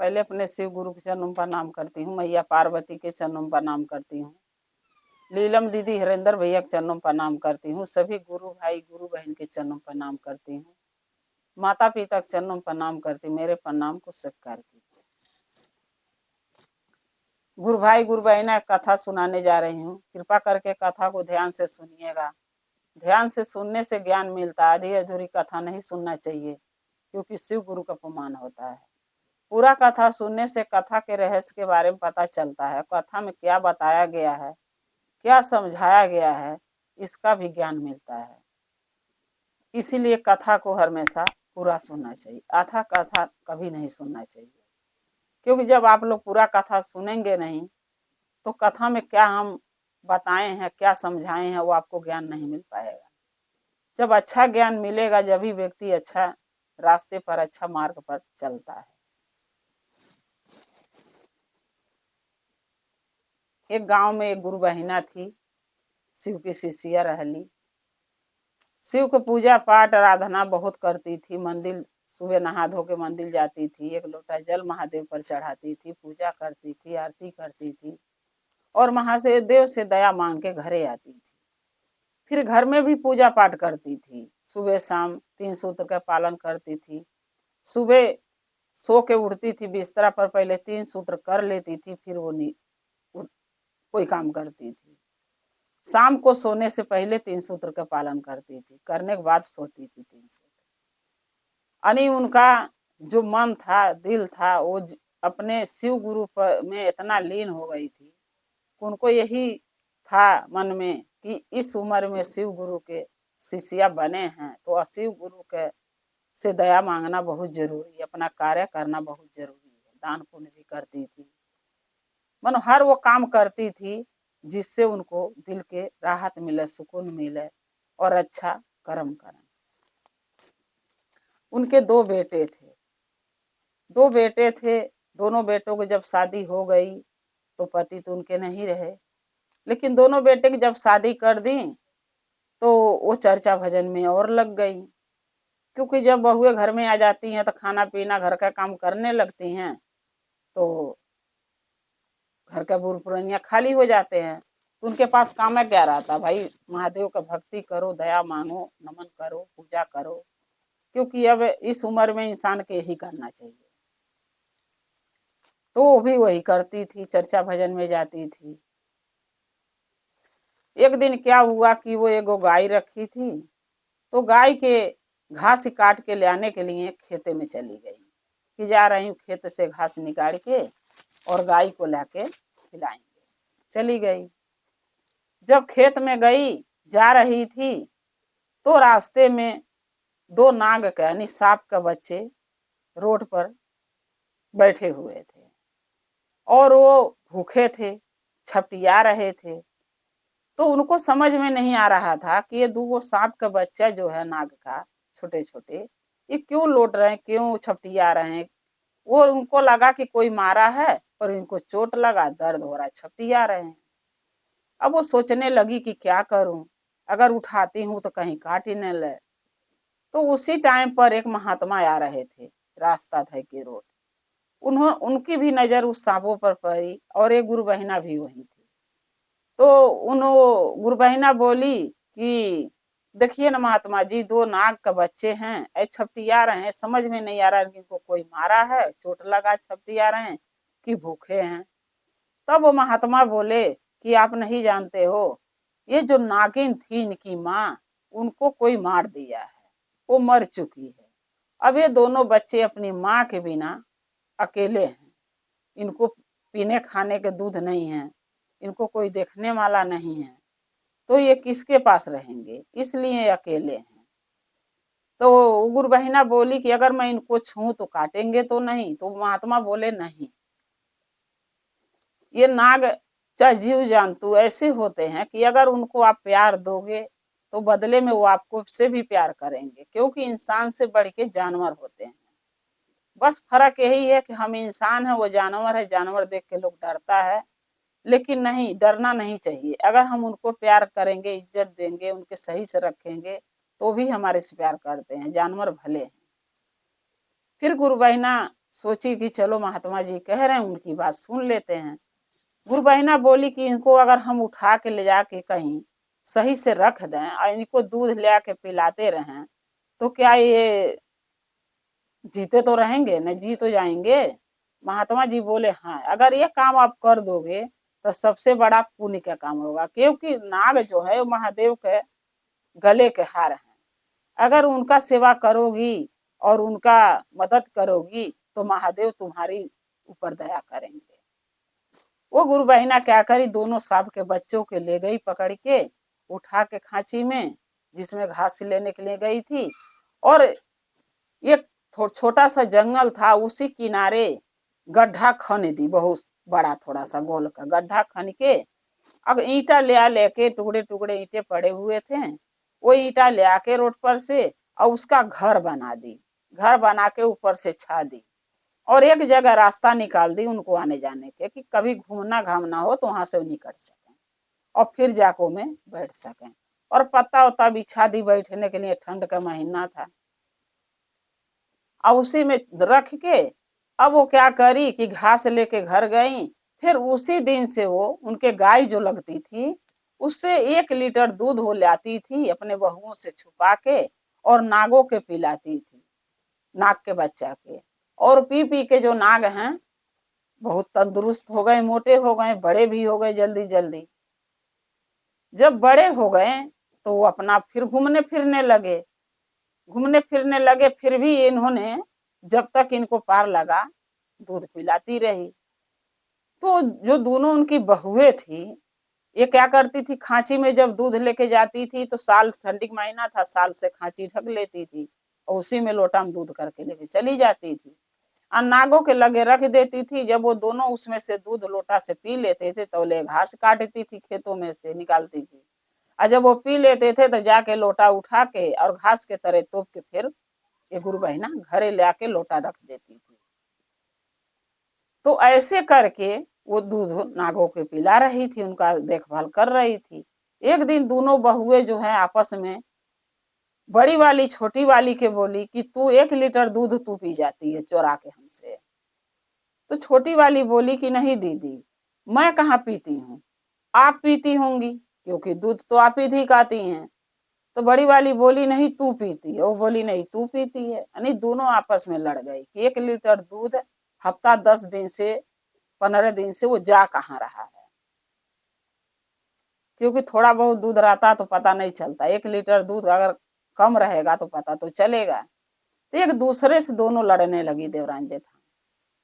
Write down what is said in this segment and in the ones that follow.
पहले अपने शिव गुरु के चरणों में प्रणाम करती हूँ, मैया पार्वती के चरणों में प्रणाम करती हूँ, लीलम दीदी हरेंद्र भैया के चरणों में प्रणाम करती हूँ, सभी गुरु भाई गुरु बहन के चरणों में प्रणाम करती हूँ, माता पिता के चरणों में प्रणाम करती हूँ। मेरे प्रणाम को स्वीकार कीजिए। गुरु भाई गुरु बहना कथा सुनाने जा रही हूँ, कृपा करके कथा को ध्यान से सुनिएगा। ध्यान से सुनने से ज्ञान मिलता है, आधी अधूरी कथा नहीं सुनना चाहिए, क्योंकि शिव गुरु का अपमान होता है। पूरा कथा सुनने से कथा के रहस्य के बारे में पता चलता है, कथा में क्या बताया गया है, क्या समझाया गया है, इसका भी ज्ञान मिलता है। इसीलिए कथा को हमेशा पूरा सुनना चाहिए, आधा कथा कभी नहीं सुनना चाहिए, क्योंकि जब आप लोग पूरा कथा सुनेंगे नहीं तो कथा में क्या हम बताए हैं, क्या समझाए हैं, वो आपको ज्ञान नहीं मिल पाएगा। जब अच्छा ज्ञान मिलेगा जब भी व्यक्ति अच्छा रास्ते पर, अच्छा मार्ग पर चलता है। एक गांव में एक गुरु बहिना थी, शिव की शिष्या रहली। शिव को पूजा पाठ आराधना बहुत करती थी, मंदिर सुबह नहा धो के मंदिर जाती थी, एक लोटा जल महादेव पर चढ़ाती थी, पूजा करती थी, आरती करती थी और महादेव से दया मांग के घरे आती थी। फिर घर में भी पूजा पाठ करती थी, सुबह शाम 3 सूत्र का पालन करती थी। सुबह सो के उठती थी, बिस्तरा पर पहले 3 सूत्र कर लेती थी, फिर वो कोई काम करती थी। शाम को सोने से पहले 3 सूत्र का पालन करती थी, करने के बाद सोती थी 3 सूत्र। यानी उनका जो मन था, दिल था, वो अपने शिव गुरु में इतना लीन हो गई थी, उनको यही था मन में कि इस उम्र में शिव गुरु के शिष्या बने हैं तो शिव गुरु के से दया मांगना बहुत जरूरी है, अपना कार्य करना बहुत जरूरी है। दान पुण्य भी करती थी, मानो हर वो काम करती थी जिससे उनको दिल के राहत मिले, सुकून मिले और अच्छा कर्म करें। उनके 2 बेटे थे, 2 बेटे थे। दोनों बेटों को जब शादी हो गई तो पति तो उनके नहीं रहे, लेकिन दोनों बेटे की जब शादी कर दी तो वो चर्चा भजन में और लग गई, क्योंकि जब बहुएं घर में आ जाती हैं तो खाना पीना घर का काम करने लगती हैं तो घर का बुरपुरनिया खाली हो जाते हैं, तो उनके पास काम है क्या रहता भाई, महादेव का भक्ति करो, दया मांगो, नमन करो, पूजा करो, क्योंकि अब इस उम्र में इंसान के यही करना चाहिए। तो वो भी वही करती थी, चर्चा भजन में जाती थी। एक दिन क्या हुआ कि वो एगो गाय रखी थी, तो गाय के घास काट के ले आने के लिए खेते में चली गई कि जा रही हूँ खेत से घास निकाल के और गाय को लाके खिलाएंगे। चली गई। जब खेत में गई, जा रही थी, तो रास्ते में 2 नाग के यानी सांप के बच्चे रोड पर बैठे हुए थे और वो भूखे थे, छपटिया रहे थे। तो उनको समझ में नहीं आ रहा था कि ये 2 सांप का बच्चा जो है नाग का, छोटे छोटे, ये क्यों लौट रहे हैं, क्यों छपटिया रहे हैं। वो उनको लगा कि कोई मारा है और इनको चोट लगा, दर्द हो रहा है, छपटिया रहे हैं। अब वो सोचने लगी कि क्या करूं, अगर उठाती हूं तो कहीं काट ही न ले। तो उसी टाइम पर एक महात्मा आ रहे थे, रास्ता था के रोड, उनकी भी नजर उस सांपों पर पड़ी और एक गुरु बहिना भी वहीं थी। तो उन गुरु बहिना बोली कि देखिए ना महात्मा जी, 2 नाग का बच्चे हैं, ऐसे छपटिया रहे हैं, समझ में नहीं आ रहा कि इनको कोई मारा है, चोट लगा, छपटिया रहे हैं कि भूखे हैं। तब वो महात्मा बोले कि आप नहीं जानते हो, ये जो नागिन थी इनकी माँ, उनको कोई मार दिया है, वो मर चुकी है। अब ये दोनों बच्चे अपनी माँ के बिना अकेले हैं, इनको पीने खाने के दूध नहीं है, इनको कोई देखने वाला नहीं है, तो ये किसके पास रहेंगे, इसलिए अकेले हैं। तो गुरु बहिना बोली कि अगर मैं इनको छूं तो काटेंगे तो नहीं। तो महात्मा बोले नहीं, ये नाग चाहे जीव जंतु ऐसे होते हैं कि अगर उनको आप प्यार दोगे तो बदले में वो आपको से भी प्यार करेंगे, क्योंकि इंसान से बढ़ के जानवर होते हैं। बस फर्क यही है कि हम इंसान है, वो जानवर है, जानवर देख के लोग डरता है, लेकिन नहीं, डरना नहीं चाहिए। अगर हम उनको प्यार करेंगे, इज्जत देंगे, उनके सही से रखेंगे तो भी हमारे से प्यार करते हैं, जानवर भले हैं। फिर गुरु बहिना सोची कि चलो महात्मा जी कह रहे हैं, उनकी बात सुन लेते हैं। गुरु बहिना बोली कि इनको अगर हम उठा के ले जाके कहीं सही से रख दें और इनको दूध ले आके पिलाते रहें तो क्या ये जीते तो रहेंगे, न जी तो जाएंगे। महात्मा जी बोले हाँ, अगर ये काम आप कर दोगे तो सबसे बड़ा पुण्य का काम होगा, क्योंकि नाग जो है वो महादेव के गले के हार हैं। अगर उनका सेवा करोगी और उनका मदद करोगी तो महादेव तुम्हारी ऊपर दया करेंगे। वो गुरु बहिना क्या करी, दोनों सांप के बच्चों के ले गई पकड़ के, उठा के खांची में जिसमें घास लेने के लिए गई थी, और एक छोटा सा जंगल था, उसी किनारे गड्ढा खन दी, बहुत बड़ा थोड़ा सा गोल का गड्ढा खन के। अब ईंटा ले लेके टुकड़े टुकड़े ईंटे पड़े हुए थे, वो ईंटा ले आके रोड पर से और उसका घर बना दी, घर बना के ऊपर से छा दी, और एक जगह रास्ता निकाल दी उनको आने जाने के, कि कभी घूमना घामना हो तो वहां से वो निकल सकें और फिर जाको में बैठ सकें। और पत्ता वत्ता बिछा दी बैठने के लिए, ठंड का महीना था। और उसी में रख के अब वो क्या करी कि घास लेके घर गई। फिर उसी दिन से वो उनके गाय जो लगती थी उससे 1 लीटर दूध वो लाती थी अपने बहुओं से छुपा के, और नागों के पिलाती थी, नाग के बच्चा के। और पी पी के जो नाग हैं बहुत तंदुरुस्त हो गए, मोटे हो गए, बड़े भी हो गए जल्दी जल्दी। जब बड़े हो गए तो वो अपना फिर घूमने फिरने लगे, घूमने फिरने लगे। फिर भी इन्होंने जब तक इनको पार लगा दूध पिलाती रही। तो जो दोनों उनकी बहुएं थी, ये क्या करती थी, खांची में जब दूध लेके जाती थी तो साल, ठंडी का महीना था, साल से खांची ढक लेती थी और उसी में लोटा में दूध करके लेके चली जाती थी, और नागों के लगे रख देती थी। जब वो दोनों उसमें से दूध लोटा से पी लेते थे तो ले घास काटती थी, खेतों में से निकालती थी, और जब वो पी लेते थे तो जाके लोटा उठा के और घास के तरह तोप के फिर ये गुरु बहिना घरे ले आके लोटा रख देती थी। तो ऐसे करके वो दूध नागों के पिला रही थी, उनका देखभाल कर रही थी। एक दिन दोनों बहुएं जो है आपस में, बड़ी वाली छोटी वाली के बोली कि तू 1 लीटर दूध तू पी जाती है चोरा के हमसे। तो छोटी वाली बोली कि नहीं दीदी, मैं कहाँ पीती हूँ, आप पीती होंगी, क्योंकि दूध तो आप ही धिकाती हैं। तो बड़ी वाली बोली नहीं तू पीती है, वो बोली नहीं तू पीती है। यानी दोनों आपस में लड़ गई कि 1 लीटर दूध हफ्ता 10 दिन से 15 दिन से वो जा कहाँ रहा है, क्योंकि थोड़ा बहुत दूध रहता तो पता नहीं चलता, 1 लीटर दूध अगर कम रहेगा तो पता तो चलेगा। तो एक दूसरे से दोनों लड़ने लगी देवरान जेठान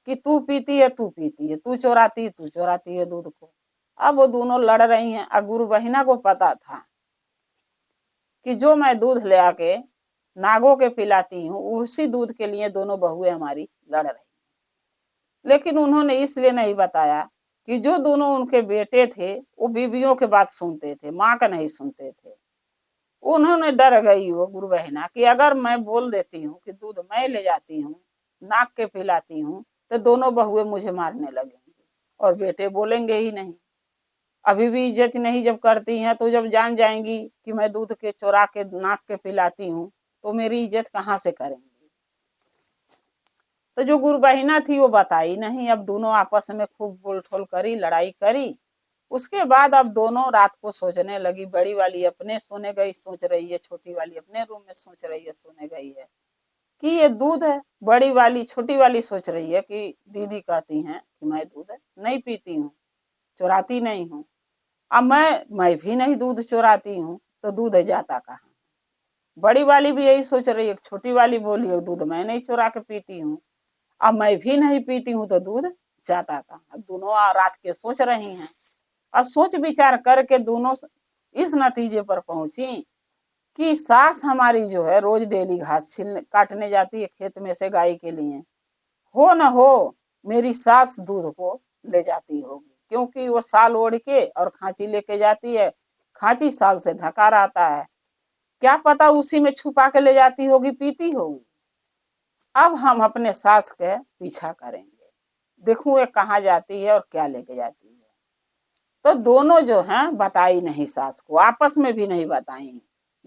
कि तू पीती है तू पीती है, तू चोराती है दूध को। अब वो दोनों लड़ रही हैं। अब गुरु बहिना को पता था कि जो मैं दूध ले आके नागों के पिलाती हूँ उसी दूध के लिए दोनों बहुएं हमारी लड़ रही, लेकिन उन्होंने इसलिए नहीं बताया कि जो दोनों उनके बेटे थे वो बीवियों के बात सुनते थे, माँ का नहीं सुनते थे। उन्होंने डर गई वो गुरु बहिना कि अगर मैं बोल देती हूँ कि दूध मैं ले जाती हूँ, नाग के पिलाती हूँ, तो दोनों बहुएं मुझे मारने लगेंगे और बेटे बोलेंगे ही नहीं। अभी भी इज्जत नहीं जब करती हैं तो जब जान जाएंगी कि मैं दूध के चोरा के नाग के पिलाती हूँ तो मेरी इज्जत कहाँ से करेंगी। तो जो गुरु बहिना थी वो बताई नहीं। अब दोनों आपस में खूब बोलठोल करी, लड़ाई करी। उसके बाद अब दोनों रात को सोचने लगी। बड़ी वाली अपने सोने गई सोच रही है, छोटी वाली अपने रूम में सोच रही है सोने गई है कि ये दूध है। बड़ी वाली छोटी वाली सोच रही है कि दीदी कहती हैं कि मैं दूध नहीं पीती हूँ, चुराती नहीं हूँ। अब मैं भी नहीं दूध चुराती हूँ तो दूध जाता कहाँ। बड़ी वाली भी यही सोच रही है। छोटी वाली बोली है दूध मैं नहीं चुरा के पीती हूँ, अब मैं भी नहीं पीती हूँ तो दूध जाता कहाँ। अब दोनों रात के सोच रही हैं। और सोच विचार करके दोनों इस नतीजे पर पहुंची कि सास हमारी जो है रोज डेली घास छीलने काटने जाती है खेत में से गाय के लिए, हो न हो मेरी सास दूध को ले जाती होगी, क्योंकि वो साल ओढ़ के और खांची लेके जाती है, खांची साल से ढका रहता है, क्या पता उसी में छुपा के ले जाती होगी, पीती होगी। अब हम अपने सास के पीछा करेंगे, देखूं ये कहाँ जाती है और क्या लेके जाती है। तो दोनों जो हैं बताई नहीं सास को, आपस में भी नहीं बताई।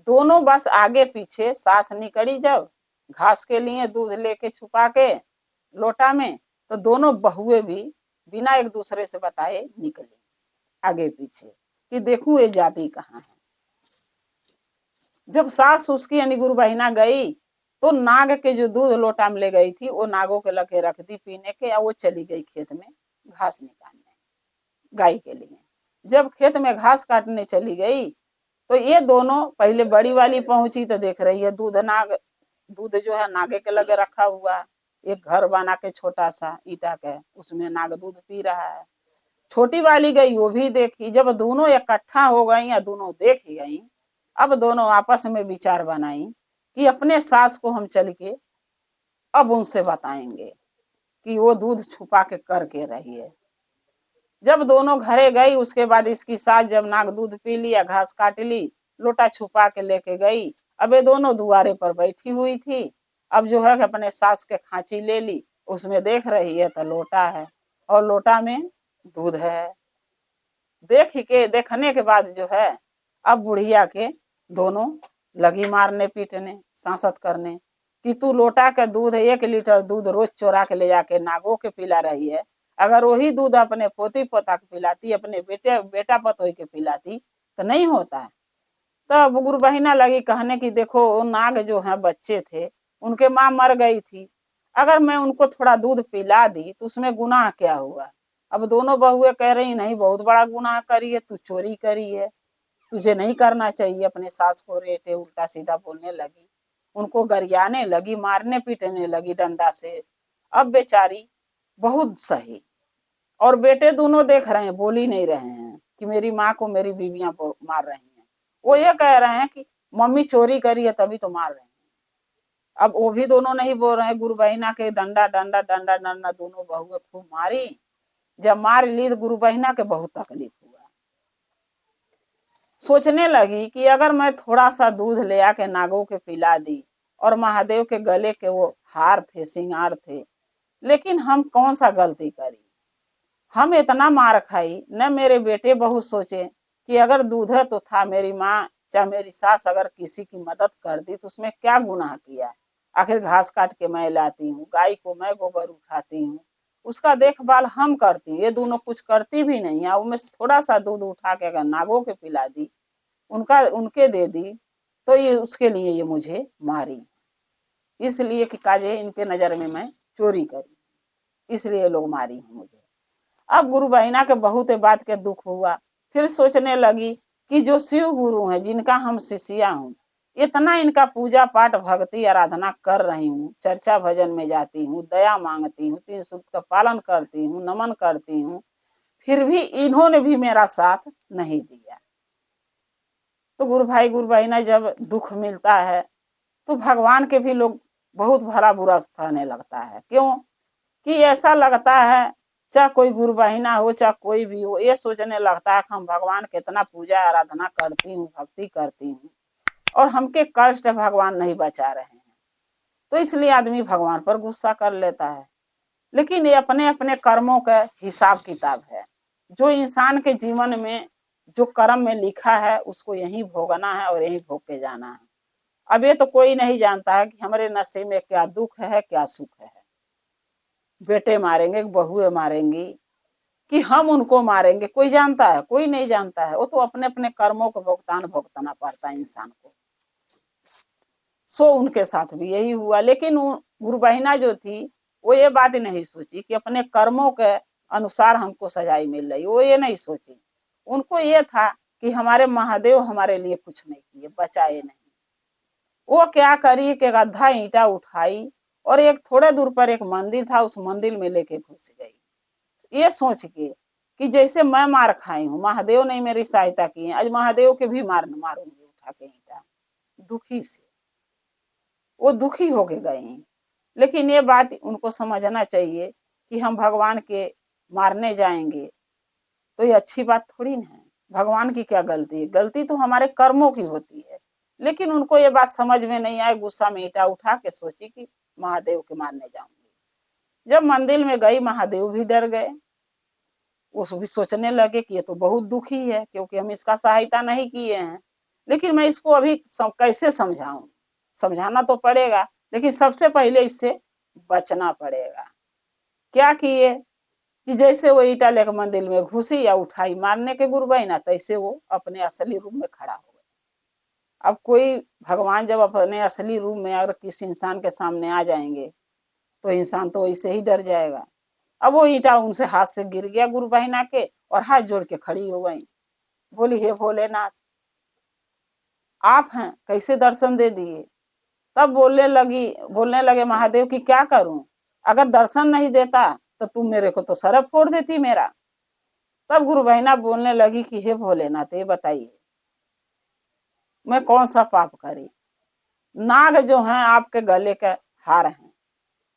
दोनों बस आगे पीछे, सास निकली जब घास के लिए दूध लेके छुपा के, लोटा में, तो दोनों बहुए भी बिना एक दूसरे से बताए निकली आगे पीछे कि देखूं ये जाती कहाँ है। जब सास उसकी यानी गुरु बहिना गई तो नाग के जो दूध लोटा में ले गई थी वो नागों के लगे रख दी पीने के, या वो चली गई खेत में घास निकालने गाय के लिए। जब खेत में घास काटने चली गई तो ये दोनों पहले बड़ी वाली पहुंची तो देख रही है दूध जो है नागे के लगे रखा हुआ, एक घर बना के छोटा सा ईटा के, उसमें नाग दूध पी रहा है। छोटी वाली गई वो भी देखी। जब दोनों इकट्ठा हो गई या दोनों देख गई, अब दोनों आपस में विचार बनाई कि अपने सास को हम चल के अब उनसे बताएंगे कि वो दूध छुपा के करके रही है। जब दोनों घरे गई उसके बाद इसकी सास जब नाग दूध पी लिया घास काट ली, लोटा छुपा के लेके गई। अब ये दोनों दुआरे पर बैठी हुई थी। अब जो है अपने सास के खांची ले ली, उसमें देख रही है तो लोटा है और लोटा में दूध है। देखने के बाद जो है अब बुढ़िया के दोनों लगी मारने पीटने सांसत करने कि तू लोटा का दूध 1 लीटर दूध रोज चोरा के ले जाके नागों के पिला रही है। अगर वही दूध अपने पोती पोता के पिलाती, अपने बेटा पतोई के पिलाती तो नहीं होता है। तब गुरु बहिना लगी कहने की देखो नाग जो है बच्चे थे, उनके माँ मर गई थी, अगर मैं उनको थोड़ा दूध पिला दी तो उसमें गुनाह क्या हुआ। अब दोनों बहुएं कह रही नहीं बहुत बड़ा गुनाह करी है, तू चोरी करी है, तुझे नहीं करना चाहिए। अपने सास को रेटे उल्टा सीधा बोलने लगी, उनको गरियाने लगी, मारने पीटने लगी डंडा से। अब बेचारी बहुत सही, और बेटे दोनों देख रहे हैं, बोल ही नहीं रहे हैं कि मेरी माँ को मेरी बीवियां मार रही हैं। वो ये कह रहे हैं कि मम्मी चोरी करी है तभी तो मार रहे हैं। अब वो भी दोनों नहीं बोल रहे हैं। गुरु बहिना के डंडा डंडा डंडा डंडा दोनों बहुएं खूब मारी। जब मार ली तो गुरु बहिना के बहुत तकलीफ हुआ। सोचने लगी कि अगर मैं थोड़ा सा दूध ले आके नागों के पिला दी, और महादेव के गले के वो हार थे सिंगार थे, लेकिन हम कौन सा गलती करी, हम इतना मार खाई न। मेरे बेटे बहू सोचे कि अगर दूध तो था, मेरी माँ चाहे मेरी सास अगर किसी की मदद कर दी तो उसमें क्या गुनाह किया। आखिर घास काट के मैं लाती हूँ, गाय को मैं गोबर उठाती हूँ, उसका देखभाल हम करती हूँ, ये दोनों कुछ करती भी नहीं है। उनमें थोड़ा सा दूध उठा के अगर नागों के पिला दी, उनके दे दी, तो ये उसके लिए ये मुझे मारी, इसलिए कि काजे इनके नजर में मैं चोरी करी, इसलिए लोग मारी है मुझे। अब गुरु बहिना के बहुत बात के दुख हुआ। फिर सोचने लगी कि जो शिव गुरु हैं जिनका हम शिष्या हूँ, इतना इनका पूजा पाठ भक्ति आराधना कर रही हूँ, चर्चा भजन में जाती हूँ, दया मांगती हूँ, 3 सूक्त का पालन करती हूँ, नमन करती हूँ, फिर भी इन्होंने भी मेरा साथ नहीं दिया। तो गुरु भाई गुरु बहिना जब दुख मिलता है तो भगवान के भी लोग बहुत भला बुरा कहने लगता है। क्यों कि ऐसा लगता है चाहे कोई गुरु बहिना हो चाहे कोई भी हो, ये सोचने लगता है कि हम भगवान के इतना पूजा आराधना करती हूँ, भक्ति करती हूँ, और हमके कष्ट भगवान नहीं बचा रहे हैं, तो इसलिए आदमी भगवान पर गुस्सा कर लेता है। लेकिन ये अपने अपने कर्मों का हिसाब किताब है। जो इंसान के जीवन में जो कर्म में लिखा है उसको यही भोगना है और यही भोग के जाना है। अब ये तो कोई नहीं जानता है कि हमारे नसीब में क्या दुख है क्या सुख है। बेटे मारेंगे, बहुएं मारेंगी, कि हम उनको मारेंगे, कोई जानता है? कोई नहीं जानता है। वो तो अपने अपने कर्मों को भुगतान भुगतना पड़ता है इंसान को। सो उनके साथ भी यही हुआ। लेकिन गुरु बहिना जो थी वो ये बात नहीं सोची कि अपने कर्मों के अनुसार हमको सजाई मिल रही, वो ये नहीं सोची। उनको ये था कि हमारे महादेव हमारे लिए कुछ नहीं किए, बचाए नहीं। वो क्या करी कि गड्ढा ईंटा उठाई और एक थोड़े दूर पर एक मंदिर था, उस मंदिर में लेके घुस गई, ये सोच के कि जैसे मैं मार खाई हूँ, महादेव ने मेरी सहायता की है, आज महादेव के भी मारूंगी उठा के ईंटा। दुखी से वो दुखी होके गए हैं। लेकिन ये बात उनको समझना चाहिए कि हम भगवान के मारने जाएंगे तो ये अच्छी बात थोड़ी ना है। भगवान की क्या गलती है? गलती तो हमारे कर्मों की होती है। लेकिन उनको ये बात समझ में नहीं आए, गुस्सा में ईंटा उठा के सोची कि महादेव के मारने जाऊंगी। जब मंदिर में गई महादेव भी डर गए। वो भी सोचने लगे कि ये तो बहुत दुखी है क्योंकि हम इसका सहायता नहीं किए हैं, लेकिन मैं इसको अभी कैसे समझाऊं? समझाना तो पड़ेगा, लेकिन सबसे पहले इससे बचना पड़ेगा। क्या किए कि जैसे वो ईटा लेकर मंदिर में घुसी या उठाई मारने के गुरु बहिना, तैसे वो अपने असली रूप में खड़ा हो गया। अब कोई भगवान जब अपने असली रूप में अगर किसी इंसान के सामने आ जाएंगे तो इंसान तो वैसे ही डर जाएगा। अब वो ईटा उनसे हाथ से गिर गया गुरु बहिना के, और हाथ जोड़ के खड़ी हो गई, बोली हे भोलेनाथ आप हैं, कैसे दर्शन दे दिए। तब बोलने लगे महादेव की क्या करूं, अगर दर्शन नहीं देता तो तुम मेरे को तो सर फोड़ देती मेरा। तब गुरु बहिना बोलने लगी कि हे भोलेनाथ ये बताइए मैं कौन सा पाप करी। नाग जो हैं आपके गले के हार हैं,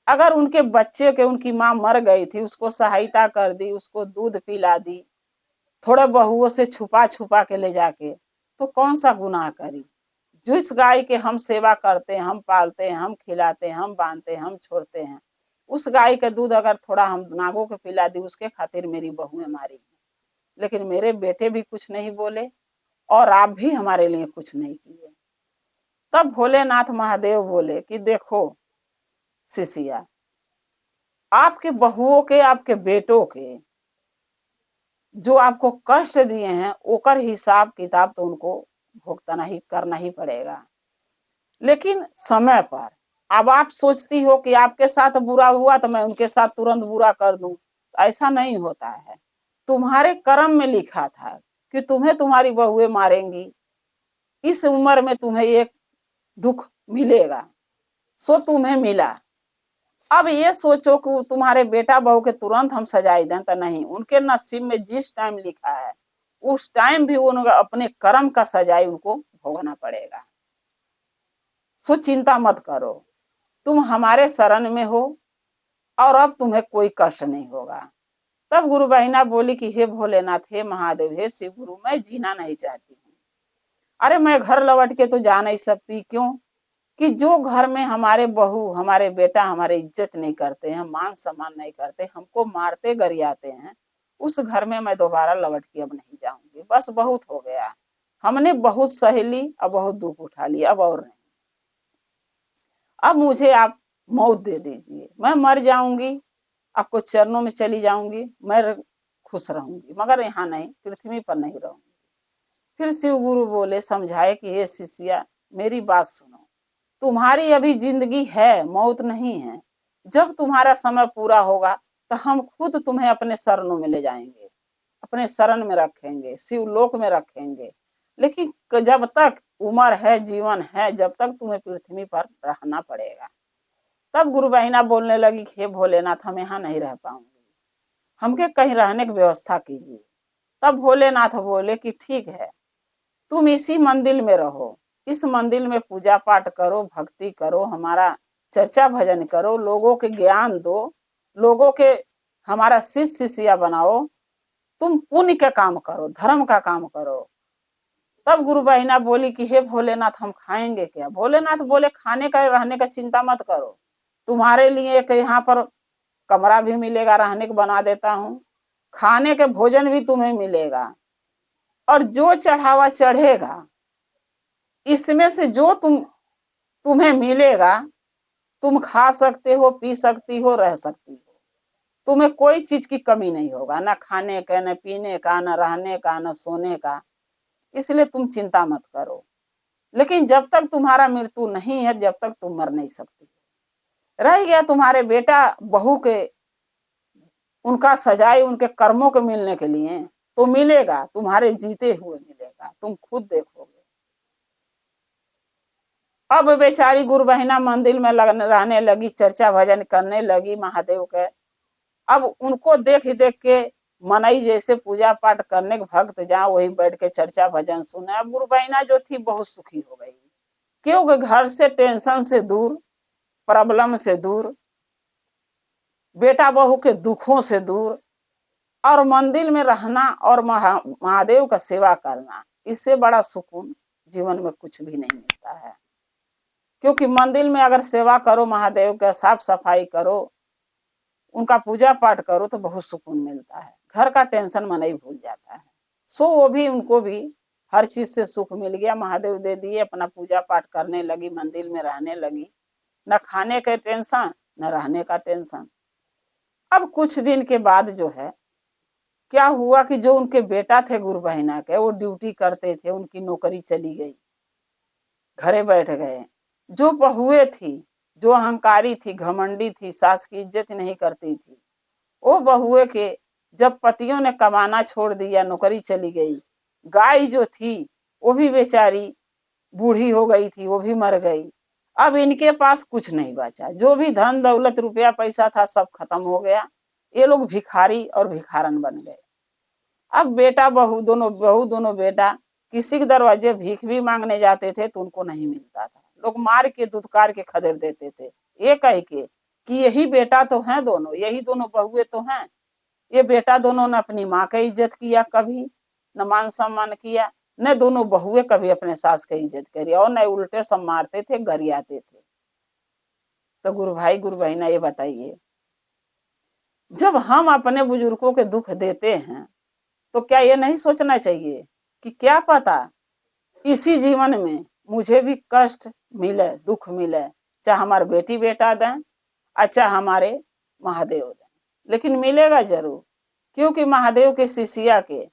अगर उनके बच्चे के उनकी माँ मर गई थी उसको सहायता कर दी, उसको दूध पिला दी, थोड़े बहुओं से छुपा छुपा के ले जाके, तो कौन सा गुनाह करी। जिस गाय के हम सेवा करते हैं, हम पालते हैं, हम खिलाते हैं, हम बांधते हैं, हम छोड़ते हैं, उस गाय का दूध अगर थोड़ा हम नागों को पिला दी, उसके खातिर मेरी बहुएं मारी। लेकिन मेरे बेटे भी कुछ नहीं बोले और आप भी हमारे लिए कुछ नहीं किए। तब भोलेनाथ महादेव बोले कि देखो शिष्या, आपके बहुओं के आपके बेटों के जो आपको कष्ट दिए हैं ओकर हिसाब किताब तो उनको भुगतना ही करना ही पड़ेगा, लेकिन समय पर। अब आप सोचती हो कि आपके साथ बुरा हुआ तो मैं उनके साथ तुरंत बुरा कर दूं, ऐसा नहीं होता है। तुम्हारे कर्म में लिखा था कि तुम्हें तुम्हारी बहुएं मारेंगी, इस उम्र में तुम्हें एक दुख मिलेगा, सो तुम्हें मिला। अब ये सोचो कि तुम्हारे बेटा बहू के तुरंत हम सजाई दें तो नहीं, उनके नसीब में जिस टाइम लिखा है उस टाइम भी उनका अपने कर्म का सजाई उनको भोगना पड़ेगा। सो चिंता मत करो, तुम हमारे शरण में हो और अब तुम्हें कोई कष्ट नहीं होगा। तब गुरु बहिना बोली कि हे भोलेनाथ, हे महादेव, हे शिव गुरु, मैं जीना नहीं चाहती हूँ। अरे मैं घर लौट के तो जा नहीं सकती, क्यों कि जो घर में हमारे बहू हमारे बेटा हमारे इज्जत नहीं करते हैं, मान सम्मान नहीं करते, हमको मारते गरियाते हैं, उस घर में मैं दोबारा लौट के अब नहीं जाऊंगी। बस बहुत हो गया, हमने बहुत सहेली अब बहुत दुख उठा लिया, अब और नहीं। अब मुझे आप मौत दे दीजिए, मैं मर जाऊंगी, आपको चरणों में चली जाऊंगी, मैं खुश रहूंगी, मगर यहाँ नहीं, पृथ्वी पर नहीं रहूंगी। फिर शिव गुरु बोले, समझाए कि हे शिष्या मेरी बात सुनो, तुम्हारी अभी जिंदगी है, मौत नहीं है। जब तुम्हारा समय पूरा होगा तो हम खुद तुम्हें अपने शरणों में ले जाएंगे, अपने शरण में रखेंगे, शिवलोक में रखेंगे। लेकिन जब तक उम्र है, जीवन है, जब तक तुम्हें पृथ्वी पर रहना पड़ेगा। तब गुरु बहिना बोलने लगी, हे भोलेनाथ हम यहाँ नहीं रह पाऊंगी, हमके कहीं रहने की व्यवस्था कीजिए। तब भोलेनाथ बोले कि ठीक है, तुम इसी मंदिर में रहो, इस मंदिर में पूजा पाठ करो, भक्ति करो, हमारा चर्चा भजन करो, लोगों के ज्ञान दो, लोगों के हमारा शिष्य शिष्या बनाओ, तुम पुण्य का काम करो, धर्म का काम करो। तब गुरु बहिना बोली कि हे भोलेनाथ हम खाएंगे क्या। भोलेनाथ बोले खाने का रहने का चिंता मत करो, तुम्हारे लिए एक यहाँ पर कमरा भी मिलेगा, रहने को बना देता हूँ, खाने के भोजन भी तुम्हें मिलेगा, और जो चढ़ावा चढ़ेगा इसमें से जो तुम्हें मिलेगा तुम खा सकते हो, पी सकती हो, रह सकती हो, तुम्हें कोई चीज की कमी नहीं होगा, ना खाने का, न पीने का, न रहने का, न सोने का, इसलिए तुम चिंता मत करो। लेकिन जब तक तुम्हारा मृत्यु नहीं है, जब तक तुम मर नहीं सकती। रह गया तुम्हारे बेटा बहू के उनका सजाए उनके कर्मों के मिलने के लिए, तो मिलेगा, तुम्हारे जीते हुए मिलेगा, तुम खुद देखोगे। अब बेचारी गुरु बहिना मंदिर में रहने लगी, चर्चा भजन करने लगी महादेव के। अब उनको देख देख के मनई जैसे पूजा पाठ करने के भक्त जहाँ वही बैठ के चर्चा भजन सुने। अब गुरु बहिना जो थी बहुत सुखी हो गई, क्योंकि घर से टेंशन से दूर, प्रॉब्लम से दूर, बेटा बहू के दुखों से दूर, और मंदिर में रहना और महादेव का सेवा करना, इससे बड़ा सुकून जीवन में कुछ भी नहीं मिलता है। क्योंकि मंदिर में अगर सेवा करो, महादेव का साफ सफाई करो, उनका पूजा पाठ करो तो बहुत सुकून मिलता है, घर का टेंशन मन ही भूल जाता है। सो वो भी उनको भी हर चीज से सुख मिल गया, महादेव दे दिए, अपना पूजा पाठ करने लगी, मंदिर में रहने लगी, न खाने का टेंशन न रहने का टेंशन। अब कुछ दिन के बाद जो है क्या हुआ कि जो उनके बेटा थे गुरु बहिना के, वो ड्यूटी करते थे, उनकी नौकरी चली गई, घरे बैठ गए। जो बहुएं थी, जो अहंकारी थी, घमंडी थी, सास की इज्जत नहीं करती थी, वो बहुए के जब पतियों ने कमाना छोड़ दिया, नौकरी चली गई, गाय जो थी वो भी बेचारी बूढ़ी हो गई थी, वो भी मर गई। अब इनके पास कुछ नहीं बचा, जो भी धन दौलत रुपया पैसा था सब खत्म हो गया। ये लोग भिखारी और भिखारन बन गए। अब बेटा बहू दोनों बेटा किसी के दरवाजे भीख भी मांगने जाते थे तो उनको नहीं मिलता था, लोग मार के दुत्कार के खदेड़ देते थे, ये कह के कि यही बेटा तो हैं दोनों, यही दोनों बहुए तो हैं। ये बेटा दोनों ने अपनी माँ का इज्जत किया, कभी न मान सम्मान किया, न दोनों बहुए कभी अपने सास की इज्जत करी, और न उल्टे सब मारते थे, गरियाते थे। तो गुरु भाई गुरु बहना ये बताइए, जब हम अपने बुजुर्गों के दुख देते हैं तो क्या ये नहीं सोचना चाहिए कि क्या पता इसी जीवन में मुझे भी कष्ट मिले, दुख मिले, चाहे हमारे बेटी बेटा दें, अच्छा हमारे महादेव दें, लेकिन मिलेगा जरूर। क्योंकि महादेव के शिष्या के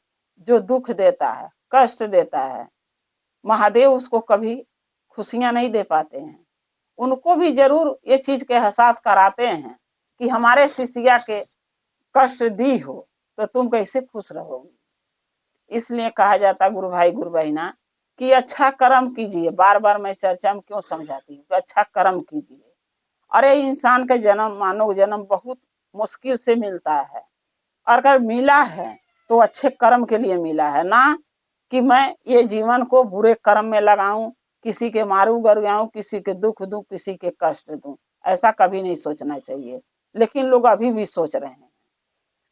जो दुख देता है, कष्ट देता है, महादेव उसको कभी खुशियां नहीं दे पाते हैं। उनको भी जरूर ये चीज के एहसास कराते हैं कि हमारे शिष्या के कष्ट दी हो तो तुम कैसे खुश रहोगी। इसलिए कहा जाता गुरु भाई गुरु बहना कि अच्छा कर्म कीजिए। बार बार मैं चर्चा में क्यों समझाती हूँ कि अच्छा कर्म कीजिए। अरे इंसान का जन्म, मानव जन्म बहुत मुश्किल से मिलता है, और अगर मिला है तो अच्छे कर्म के लिए मिला है, ना कि मैं ये जीवन को बुरे कर्म में लगाऊं, किसी के मारू गरियाऊं, किसी के दुख दूं, किसी के कष्ट दूं। ऐसा कभी नहीं सोचना चाहिए, लेकिन लोग अभी भी सोच रहे हैं,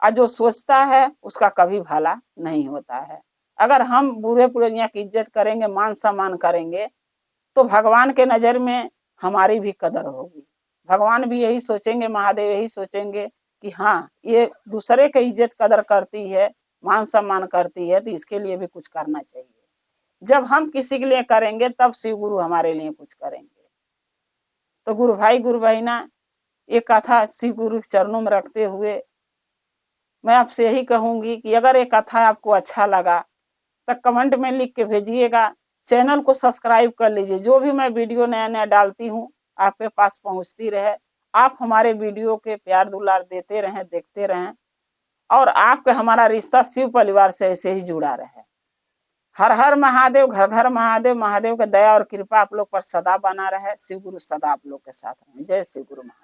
और जो सोचता है उसका कभी भला नहीं होता है। अगर हम बूढ़े पुरनिया की इज्जत करेंगे, मान सम्मान करेंगे, तो भगवान के नजर में हमारी भी कदर होगी। भगवान भी यही सोचेंगे, महादेव यही सोचेंगे कि हाँ ये दूसरे की इज्जत कदर करती है, मान सम्मान करती है, तो इसके लिए भी कुछ करना चाहिए। जब हम किसी के लिए करेंगे तब शिव गुरु हमारे लिए कुछ करेंगे। तो गुरु भाई गुरु बहना, ये कथा शिव गुरु के चरणों में रखते हुए मैं आपसे यही कहूंगी कि अगर ये कथा आपको अच्छा लगा तो कमेंट में लिख के भेजिएगा। चैनल को सब्सक्राइब कर लीजिए, जो भी मैं वीडियो नया नया डालती हूँ आपके पास पहुंचती रहे। आप हमारे वीडियो के प्यार दुलार देते रहें, देखते रहें, और आपके हमारा रिश्ता शिव परिवार से ऐसे ही जुड़ा रहे। हर हर महादेव, घर घर महादेव। महादेव का दया और कृपा आप लोग पर सदा बना रहे। शिव गुरु सदा आप लोग के साथ रहे। जय शिव गुरु महादेव।